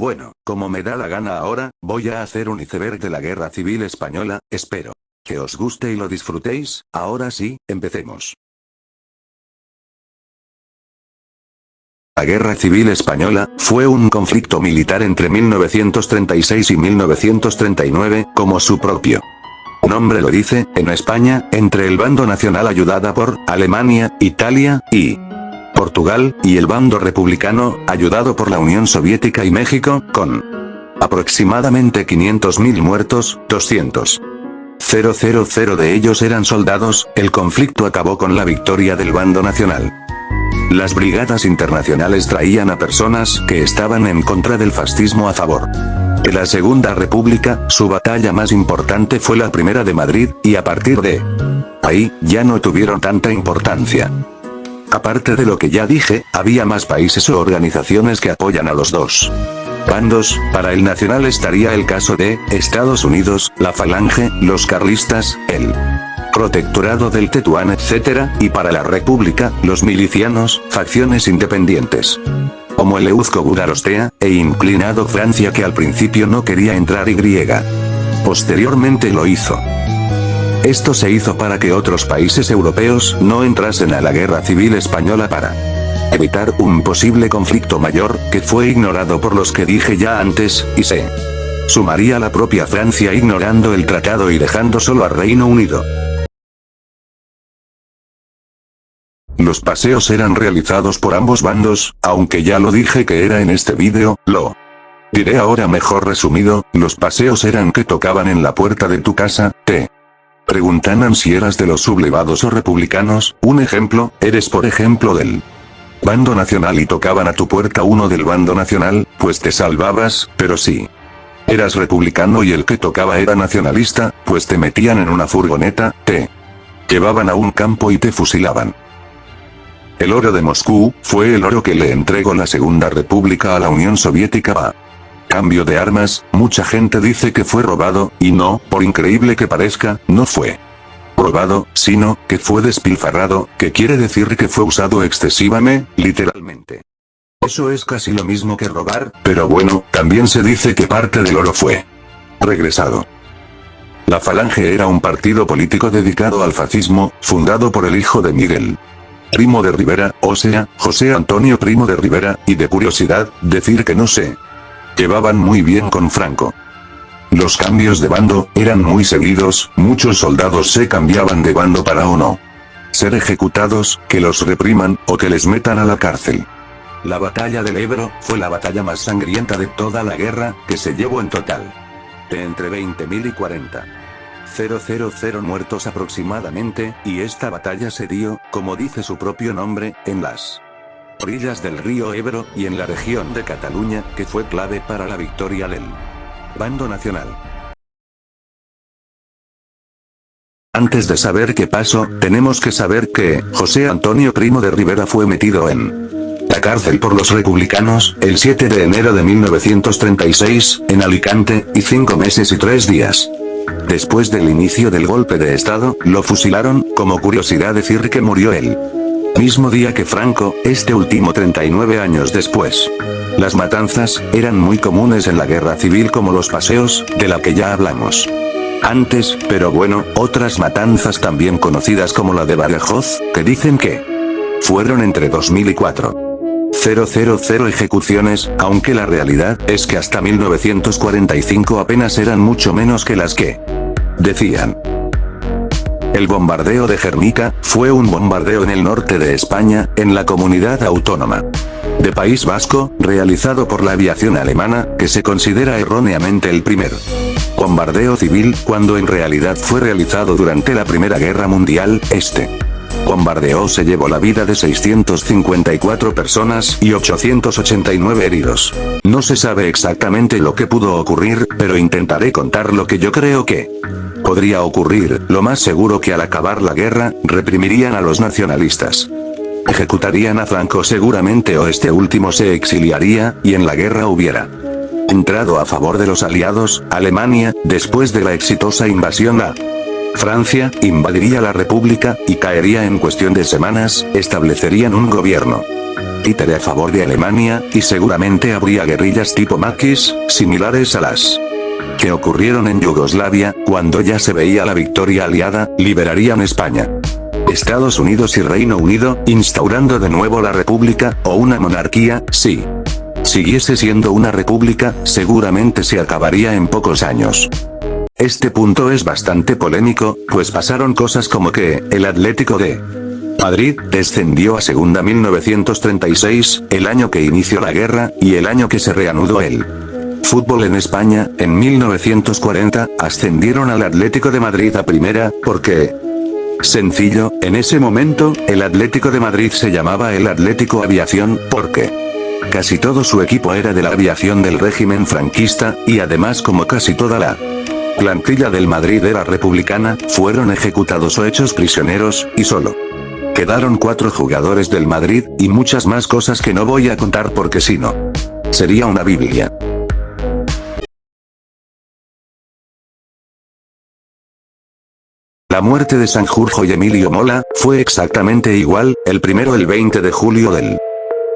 Bueno, como me da la gana ahora, voy a hacer un iceberg de la Guerra Civil Española, espero que os guste y lo disfrutéis. Ahora sí, empecemos. La Guerra Civil Española fue un conflicto militar entre 1936 y 1939, como su propio nombre lo dice, en España, entre el bando nacional ayudada por Alemania, Italia y Portugal, y el bando republicano, ayudado por la Unión Soviética y México, con aproximadamente 500.000 muertos, 200.000 de ellos eran soldados. El conflicto acabó con la victoria del bando nacional. Las brigadas internacionales traían a personas que estaban en contra del fascismo a favor de la Segunda República. Su batalla más importante fue la Primera de Madrid, y a partir de ahí, ya no tuvieron tanta importancia. Aparte de lo que ya dije, había más países o organizaciones que apoyan a los dos bandos. Para el nacional estaría el caso de Estados Unidos, la Falange, los carlistas, el Protectorado del Tetuán, etc., y para la República, los milicianos, facciones independientes como el Euzko Gudarostea, e inclinado Francia, que al principio no quería entrar y posteriormente lo hizo. Esto se hizo para que otros países europeos no entrasen a la Guerra Civil Española para evitar un posible conflicto mayor, que fue ignorado por los que dije ya antes, y se sumaría la propia Francia ignorando el tratado y dejando solo al Reino Unido. Los paseos eran realizados por ambos bandos, aunque ya lo dije que era en este vídeo, lo diré ahora mejor resumido. Los paseos eran que tocaban en la puerta de tu casa, te preguntaban si eras de los sublevados o republicanos. Un ejemplo, eres por ejemplo del bando nacional y tocaban a tu puerta uno del bando nacional, pues te salvabas, pero si eras republicano y el que tocaba era nacionalista, pues te metían en una furgoneta, te llevaban a un campo y te fusilaban. El oro de Moscú fue el oro que le entregó la Segunda República a la Unión Soviética a cambio de armas. Mucha gente dice que fue robado, y no, por increíble que parezca, no fue robado, sino que fue despilfarrado, que quiere decir que fue usado excesivamente, literalmente. Eso es casi lo mismo que robar, pero bueno, también se dice que parte del oro fue regresado. La Falange era un partido político dedicado al fascismo, fundado por el hijo de Miguel Primo de Rivera, o sea, José Antonio Primo de Rivera, y de curiosidad, decir que no se llevaban muy bien con Franco. Los cambios de bando eran muy seguidos, muchos soldados se cambiaban de bando para o no ser ejecutados, que los repriman, o que les metan a la cárcel. La batalla del Ebro fue la batalla más sangrienta de toda la guerra, que se llevó en total de entre 20.000 y 40.000 muertos aproximadamente, y esta batalla se dio, como dice su propio nombre, en las orillas del río Ebro, y en la región de Cataluña, que fue clave para la victoria del bando nacional. Antes de saber qué pasó, tenemos que saber que José Antonio Primo de Rivera fue metido en la cárcel por los republicanos, el 7 de enero de 1936, en Alicante, y 5 meses y 3 días después del inicio del golpe de estado, lo fusilaron. Como curiosidad decir que murió el mismo día que Franco, este último 39 años después. Las matanzas eran muy comunes en la guerra civil, como los paseos, de la que ya hablamos antes, pero bueno, otras matanzas también conocidas como la de Badajoz, que dicen que fueron entre 2000 y 4.000 ejecuciones, aunque la realidad es que hasta 1945 apenas eran mucho menos que las que decían. El bombardeo de Gernika fue un bombardeo en el norte de España, en la comunidad autónoma de País Vasco, realizado por la aviación alemana, que se considera erróneamente el primer bombardeo civil, cuando en realidad fue realizado durante la Primera Guerra Mundial. Este bombardeo se llevó la vida de 654 personas y 889 heridos. No se sabe exactamente lo que pudo ocurrir, pero intentaré contar lo que yo creo que podría ocurrir. Lo más seguro que al acabar la guerra, reprimirían a los nacionalistas. Ejecutarían a Franco seguramente, o este último se exiliaría, y en la guerra hubiera entrado a favor de los aliados. Alemania, después de la exitosa invasión a Francia, invadiría la República, y caería en cuestión de semanas. Establecerían un gobierno Hitler a favor de Alemania, y seguramente habría guerrillas tipo maquis, similares a las que ocurrieron en Yugoslavia, cuando ya se veía la victoria aliada, liberarían España. Estados Unidos y Reino Unido, instaurando de nuevo la república, o una monarquía, si siguiese siendo una república, seguramente se acabaría en pocos años. Este punto es bastante polémico, pues pasaron cosas como que, el Atlético de Madrid descendió a Segunda 1936, el año que inició la guerra, y el año que se reanudó el fútbol en España, en 1940, ascendieron al Atlético de Madrid a Primera, porque sencillo, en ese momento, el Atlético de Madrid se llamaba el Atlético Aviación, porque casi todo su equipo era de la aviación del régimen franquista, y además como casi toda la plantilla del Madrid era republicana, fueron ejecutados o hechos prisioneros, y solo quedaron 4 jugadores del Madrid, y muchas más cosas que no voy a contar porque si no, sería una biblia. La muerte de Sanjurjo y Emilio Mola, fue exactamente igual, el primero el 20 de julio del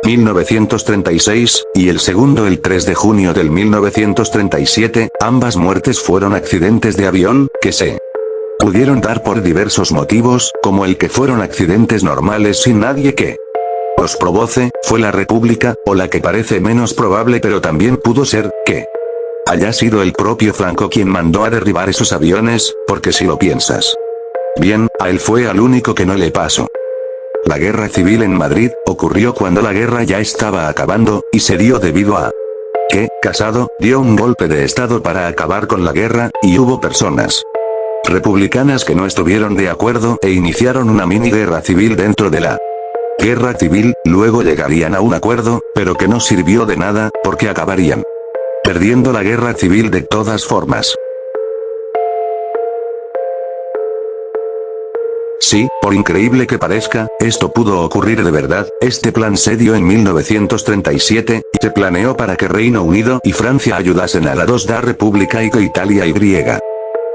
1936, y el segundo el 3 de junio del 1937, ambas muertes fueron accidentes de avión, que se pudieron dar por diversos motivos, como el que fueron accidentes normales sin nadie que los provoce, fue la República, o la que parece menos probable pero también pudo ser, que haya sido el propio Franco quien mandó a derribar esos aviones, porque si lo piensas bien, a él fue al único que no le pasó. La guerra civil en Madrid, ocurrió cuando la guerra ya estaba acabando, y se dio debido a que, Casado, dio un golpe de estado para acabar con la guerra, y hubo personas republicanas que no estuvieron de acuerdo e iniciaron una mini guerra civil dentro de la guerra civil, luego llegarían a un acuerdo, pero que no sirvió de nada, porque acabarían perdiendo la guerra civil de todas formas. Sí, por increíble que parezca, esto pudo ocurrir de verdad, este plan se dio en 1937, y se planeó para que Reino Unido y Francia ayudasen a la da República y que Italia y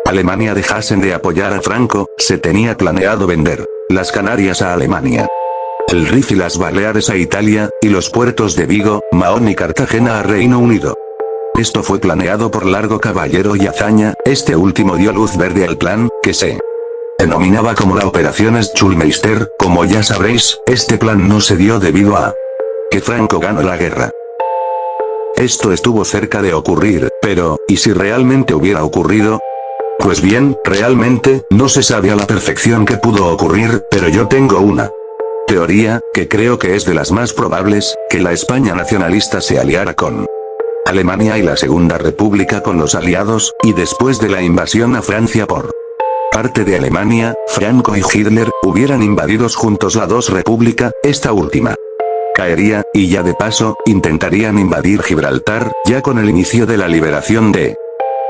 Alemania dejasen de apoyar a Franco, se tenía planeado vender las Canarias a Alemania, el Rif y las Baleares a Italia, y los puertos de Vigo, Mahón y Cartagena a Reino Unido. Esto fue planeado por Largo Caballero y Azaña, este último dio luz verde al plan, que se denominaba como la Operación Schulmeister, como ya sabréis, este plan no se dio debido a que Franco ganó la guerra. Esto estuvo cerca de ocurrir, pero, ¿y si realmente hubiera ocurrido? Pues bien, realmente, no se sabe a la perfección qué pudo ocurrir, pero yo tengo una teoría, que creo que es de las más probables, que la España nacionalista se aliara con Alemania y la Segunda República con los aliados, y después de la invasión a Francia por parte de Alemania, Franco y Hitler, hubieran invadidos juntos la República, esta última caería, y ya de paso, intentarían invadir Gibraltar, ya con el inicio de la liberación de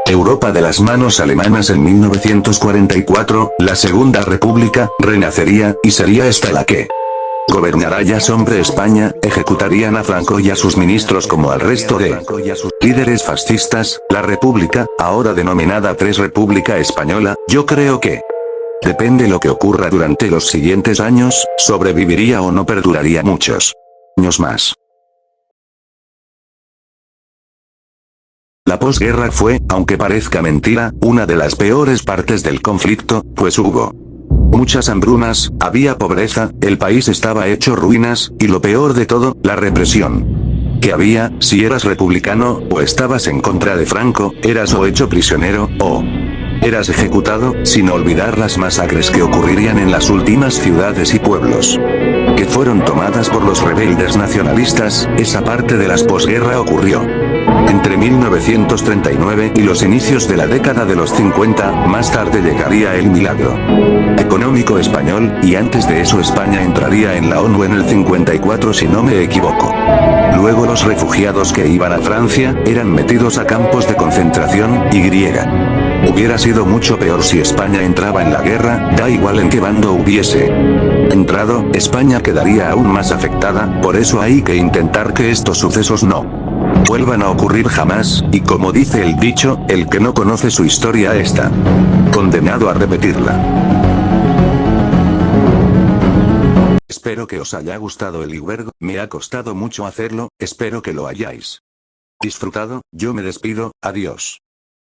Europa de las manos alemanas en 1944, la Segunda República, renacería, y sería esta la que gobernará ya sobre España, ejecutarían a Franco y a sus ministros como al resto de líderes fascistas, la República, ahora denominada República Española, yo creo que depende lo que ocurra durante los siguientes años, sobreviviría o no perduraría muchos años más. La posguerra fue, aunque parezca mentira, una de las peores partes del conflicto, pues hubo muchas hambrunas, había pobreza, el país estaba hecho ruinas, y lo peor de todo, la represión que había, si eras republicano, o estabas en contra de Franco, eras o hecho prisionero, o eras ejecutado, sin olvidar las masacres que ocurrirían en las últimas ciudades y pueblos que fueron tomadas por los rebeldes nacionalistas. Esa parte de las posguerra ocurrió entre 1939 y los inicios de la década de los 50, más tarde llegaría el milagro económico español, y antes de eso España entraría en la ONU en el 54 si no me equivoco. Luego los refugiados que iban a Francia, eran metidos a campos de concentración, y hubiera sido mucho peor si España entraba en la guerra, da igual en qué bando hubiese entrado, España quedaría aún más afectada, por eso hay que intentar que estos sucesos no vuelvan a ocurrir jamás, y como dice el dicho, el que no conoce su historia está condenado a repetirla. Espero que os haya gustado el iWork, me ha costado mucho hacerlo, espero que lo hayáis disfrutado, yo me despido, adiós.